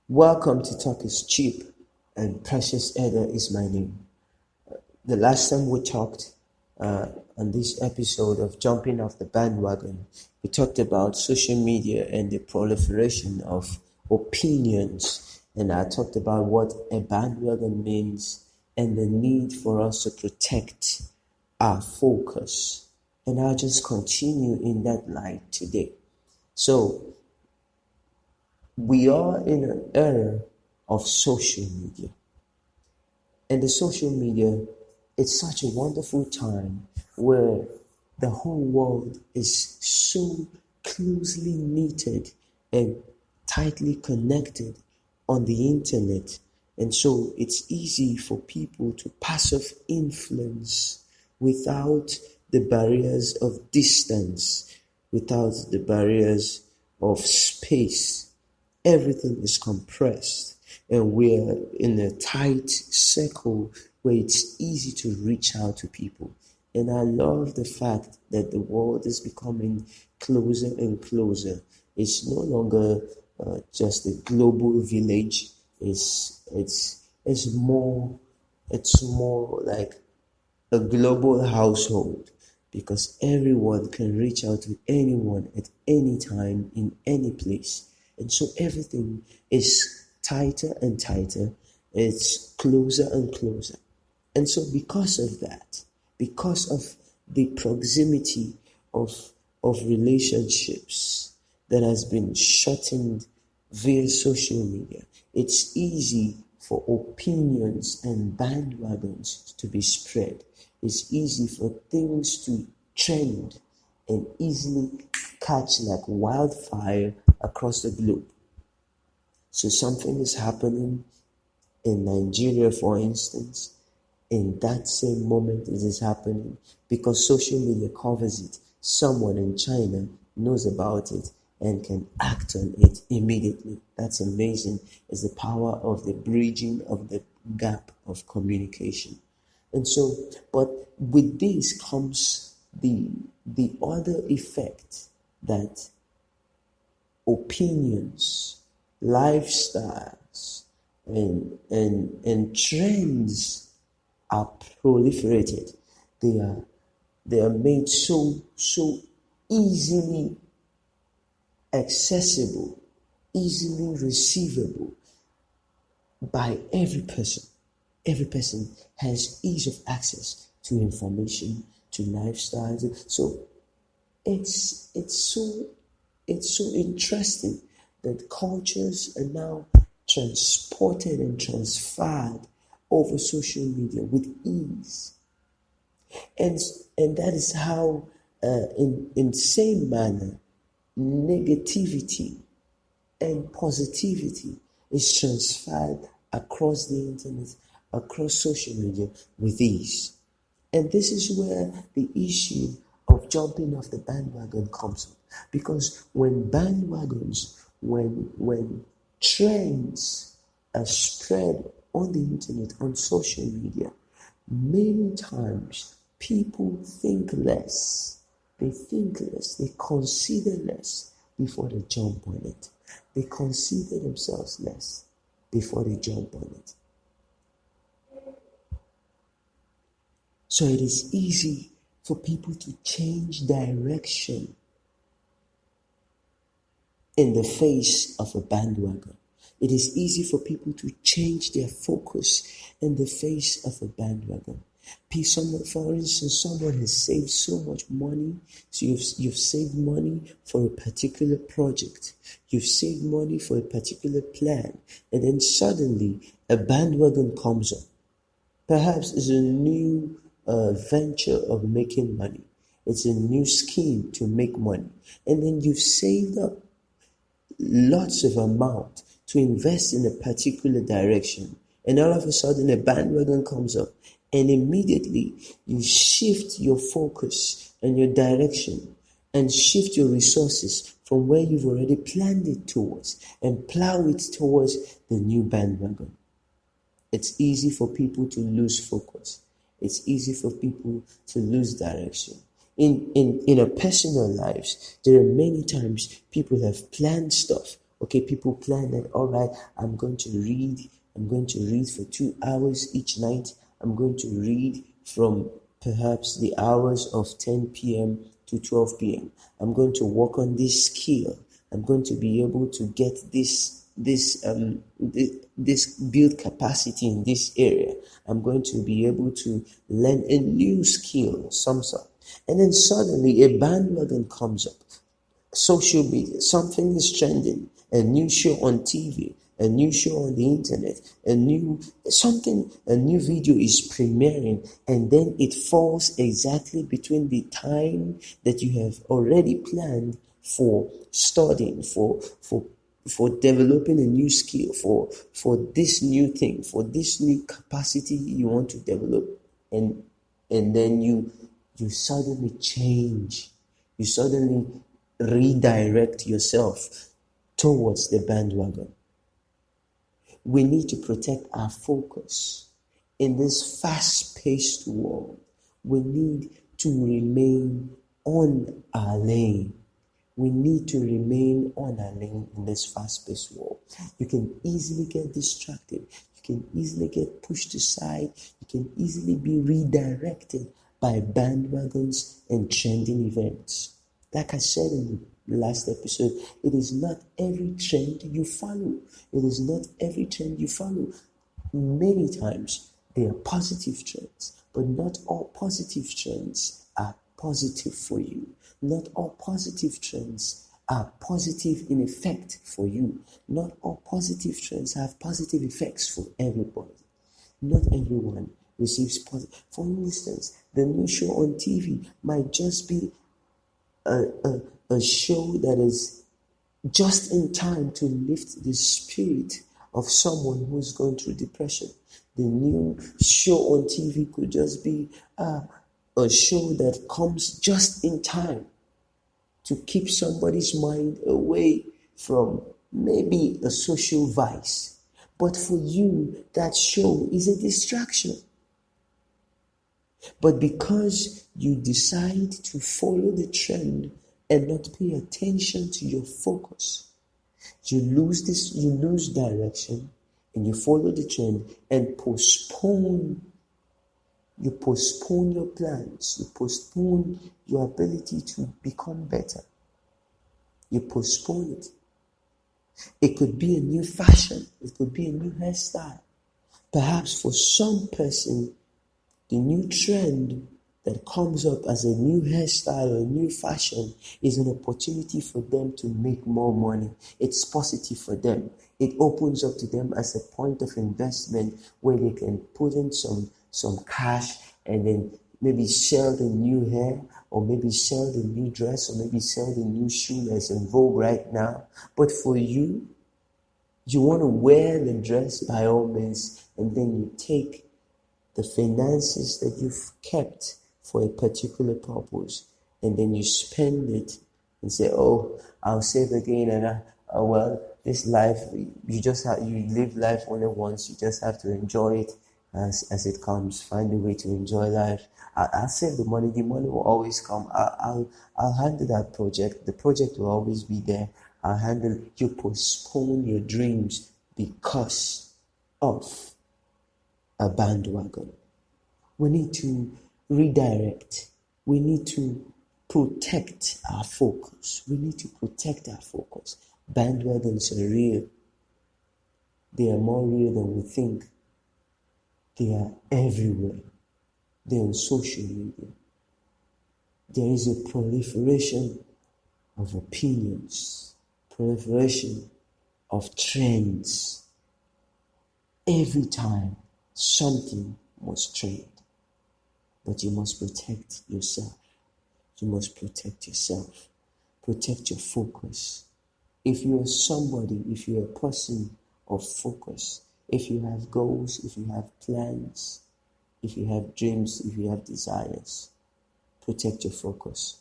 Welcome to Talk is Cheap, and Precious Eder is my name. The last time we talked on this episode of Jumping Off the Bandwagon, we talked about social media and the proliferation of opinions, and I talked about what a bandwagon means and the need for us to protect our focus. And I'll just continue in that light today. So, we are in an era of social media. And the social media, it's such a wonderful time where the whole world is so closely knitted and tightly connected on the internet. And so it's easy for people to pass off influence without the barriers of distance, without the barriers of space. Everything is compressed, and we're in a tight circle where it's easy to reach out to people. And I love the fact that the world is becoming closer and closer. It's no longer just a global village. It's more like a global household, because everyone can reach out to anyone at any time in any place. And so everything is tighter and tighter. It's closer and closer. And so because of that, because of the proximity of relationships that has been shortened via social media, it's easy for opinions and bandwagons to be spread. It's easy for things to trend and easily catch like wildfire across the globe. So something is happening in Nigeria, for instance. In that same moment it is happening, because social media covers it. Someone in China knows about it and can act on it immediately. That's amazing. It's the power of the bridging of the gap of communication. And so, but with this comes the other effect that opinions, lifestyles, and trends are proliferated. They are made so easily accessible, easily receivable by every person. Every person has ease of access to information, to lifestyles. So it's so interesting that cultures are now transported and transferred over social media with ease. And that is how, in same manner, negativity and positivity is transferred across the internet, across social media with ease. And this is where the issue of jumping off the bandwagon comes up. Because when bandwagons, when trends are spread on the internet, on social media, many times people think less. They think less. They consider less before they jump on it. They consider themselves less before they jump on it. So it is easy for people to change direction in the face of a bandwagon. It is easy for people to change their focus in the face of a bandwagon. For instance, someone has saved so much money, so you've saved money for a particular project, you've saved money for a particular plan, and then suddenly a bandwagon comes up. Perhaps it's a new venture of making money. It's a new scheme to make money, and then you've saved up lots of amount to invest in a particular direction, and all of a sudden a bandwagon comes up, and immediately you shift your focus and your direction and shift your resources from where you've already planned it towards and plow it towards the new bandwagon. It's easy for people to lose focus. It's easy for people to lose direction. In our personal lives, there are many times people have planned stuff Okay, people plan that, all right, I'm going to read for 2 hours each night. I'm going to read from perhaps the hours of 10 p.m. to 12 p.m. I'm going to work on this skill. I'm going to be able to get this build capacity in this area. I'm going to be able to learn a new skill, some sort. And then suddenly a bandwagon comes up. Social media, something is trending, a new show on TV, a new show on the internet, a new video is premiering, and then it falls exactly between the time that you have already planned for studying, for developing a new skill, for this new thing, for this new capacity you want to develop, and then you suddenly change. You suddenly redirect yourself towards the bandwagon. We need to protect our focus in this fast-paced world. We need to remain on our lane. We need to remain on our lane in this fast-paced world. You can easily get distracted. You can easily get pushed aside. You can easily be redirected by bandwagons and trending events. Like I said in the last episode, it is not every trend you follow. It is not every trend you follow. Many times they are positive trends, but not all positive trends are positive for you. Not all positive trends are positive in effect for you. Not all positive trends have positive effects for everybody. Not everyone receives positive. For instance, the new show on TV might just be a show that is just in time to lift the spirit of someone who is going through depression. The new show on TV could just be a show that comes just in time to keep somebody's mind away from maybe a social vice. But for you, that show is a distraction. But because you decide to follow the trend and not pay attention to your focus, you lose direction, and you follow the trend and postpone your plans, you postpone your ability to become better. You postpone it. It could be a new fashion, it could be a new hairstyle. Perhaps for some person, the new trend that comes up as a new hairstyle or a new fashion is an opportunity for them to make more money. It's positive for them. It opens up to them as a point of investment where they can put in some cash and then maybe sell the new hair, or maybe sell the new dress, or maybe sell the new shoe that's in vogue right now. But for you, you want to wear the dress by all means, and then you take the finances that you've kept for a particular purpose, and then you spend it and say, oh, I'll save again, and well, this life, you live life only once. You just have to enjoy it as it comes. Find a way to enjoy life. I'll save the money will always come. I'll handle that project. The project will always be there. I'll handle. You postpone your dreams because of a bandwagon. We need to redirect. We need to protect our focus. Bandwagons are real. They are more real than we think. They are everywhere. They're on social media. There is a proliferation of opinions, proliferation of trends. Every time something must trend. But you must protect yourself. Protect your focus. If you're a person of focus, if you have goals, if you have plans, if you have dreams, if you have desires, protect your focus.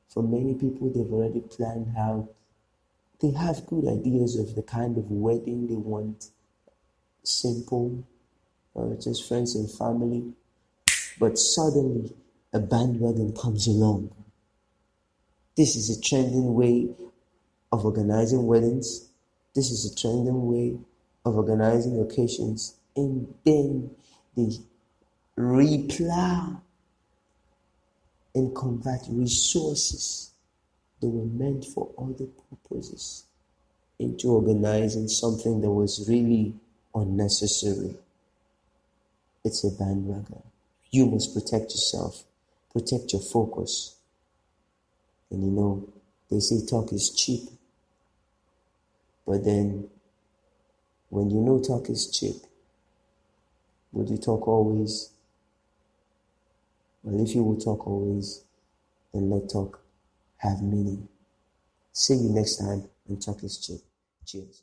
For many people, they've already planned how they have good ideas of the kind of wedding they want, simple, or just friends and family, but suddenly a bandwagon comes along. This is a trending way of organizing weddings. This is a trending way of organizing occasions, and then they replow and convert resources that were meant for other purposes into organizing something that was really unnecessary. It's a bandwagon. You must protect yourself, protect your focus. And you know, they say talk is cheap. But then, when you know talk is cheap, would you talk always? Well, if you will talk always, then let talk have meaning. See you next time when talk is cheap. Cheers.